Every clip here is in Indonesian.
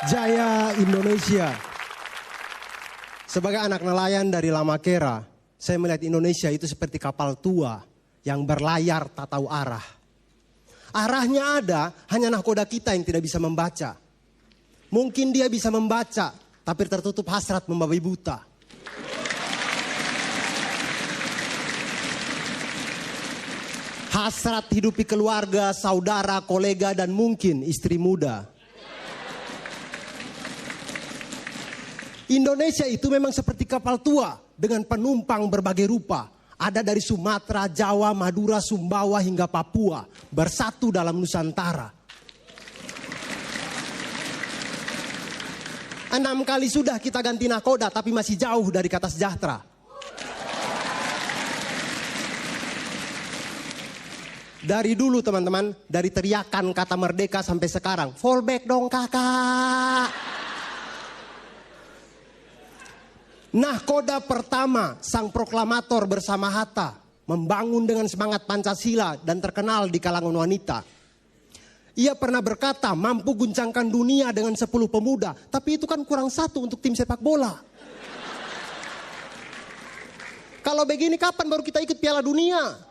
Jaya Indonesia. Sebagai anak nelayan dari Lamakera, saya melihat Indonesia itu seperti kapal tua yang berlayar tak tahu arah. Arahnya ada, hanya nahkoda kita yang tidak bisa membaca. Mungkin dia bisa membaca, tapi tertutup hasrat membabi buta. Hasrat hidupi keluarga, saudara, kolega, dan mungkin istri muda. Indonesia itu memang seperti kapal tua dengan penumpang berbagai rupa. Ada dari Sumatera, Jawa, Madura, Sumbawa hingga Papua. Bersatu dalam Nusantara. 6 kali sudah kita ganti nahkoda tapi masih jauh dari kata sejahtera. Dari dulu teman-teman, dari teriakan kata merdeka sampai sekarang. Fallback dong kakak. Nahkoda pertama, sang proklamator bersama Hatta, membangun dengan semangat Pancasila dan terkenal di kalangan wanita. Ia pernah berkata mampu guncangkan dunia dengan 10 pemuda, tapi itu kan kurang 1 untuk tim sepak bola. Kalau begini kapan baru kita ikut Piala Dunia?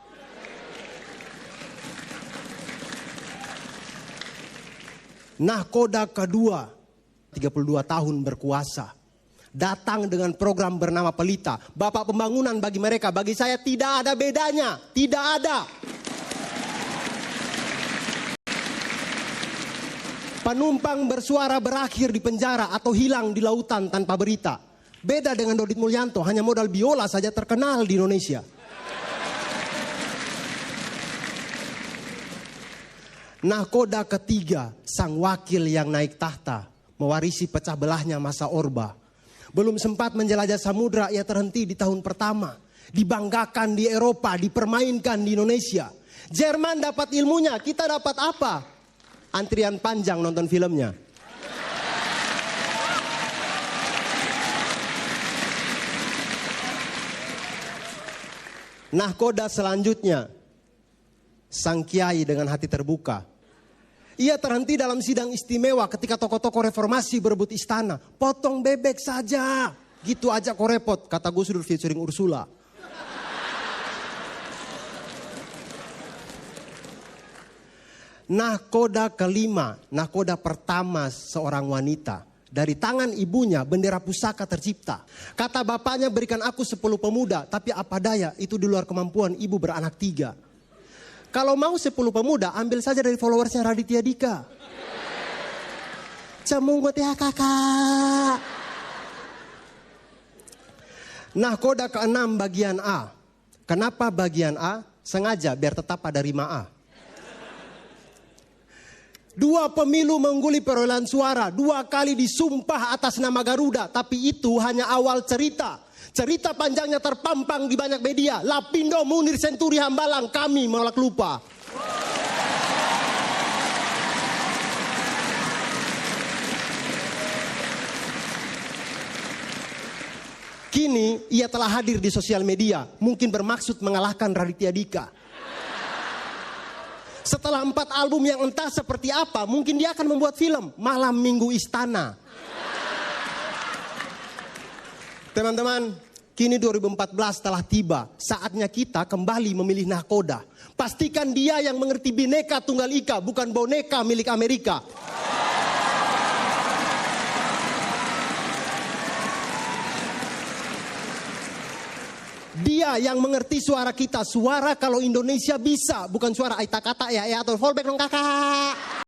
Nahkoda kedua, 32 tahun berkuasa. Datang dengan program bernama Pelita. Bapak pembangunan bagi mereka, bagi saya tidak ada bedanya. Tidak ada. Penumpang bersuara berakhir di penjara atau hilang di lautan tanpa berita. Beda dengan Dodit Mulyanto, hanya modal biola saja terkenal di Indonesia. Nahkoda ketiga, sang wakil yang naik tahta, mewarisi pecah belahnya masa Orba. Belum sempat menjelajah samudra, ia terhenti di tahun pertama. Dibanggakan di Eropa, dipermainkan di Indonesia. Jerman dapat ilmunya, kita dapat apa? Antrian panjang nonton filmnya. Nahkoda selanjutnya, sang kiai dengan hati terbuka. Ia terhenti dalam sidang istimewa ketika tokoh-tokoh reformasi berebut istana. Potong bebek saja. Gitu aja kok repot, kata Gus Dur featuring Ursula. Nahkoda kelima, nahkoda pertama seorang wanita. Dari tangan ibunya bendera pusaka tercipta. Kata bapaknya berikan aku 10 pemuda, tapi apa daya itu di luar kemampuan ibu beranak 3. Kalau mau 10 pemuda, ambil saja dari followersnya Raditya Dika. Cemungut ya kakak. Nahkoda ke-6 bagian A. Kenapa bagian A? Sengaja biar tetap pada rima A. 2 pemilu mengguli perolehan suara. 2 kali disumpah atas nama Garuda. Tapi itu hanya awal cerita. Cerita panjangnya terpampang di banyak media. Lapindo, Munir, Senturi, Hambalang, kami menolak lupa. Kini ia telah hadir di sosial media. Mungkin bermaksud mengalahkan Raditya Dika. Setelah 4 album yang entah seperti apa, mungkin dia akan membuat film Malam Minggu Istana. Teman-teman, kini 2014 telah tiba. Saatnya kita kembali memilih nahkoda. Pastikan dia yang mengerti Bhinneka Tunggal Ika, bukan boneka milik Amerika. Dia yang mengerti suara kita. Suara kalau Indonesia bisa, bukan suara aita kata ya atau fallback dong kakak.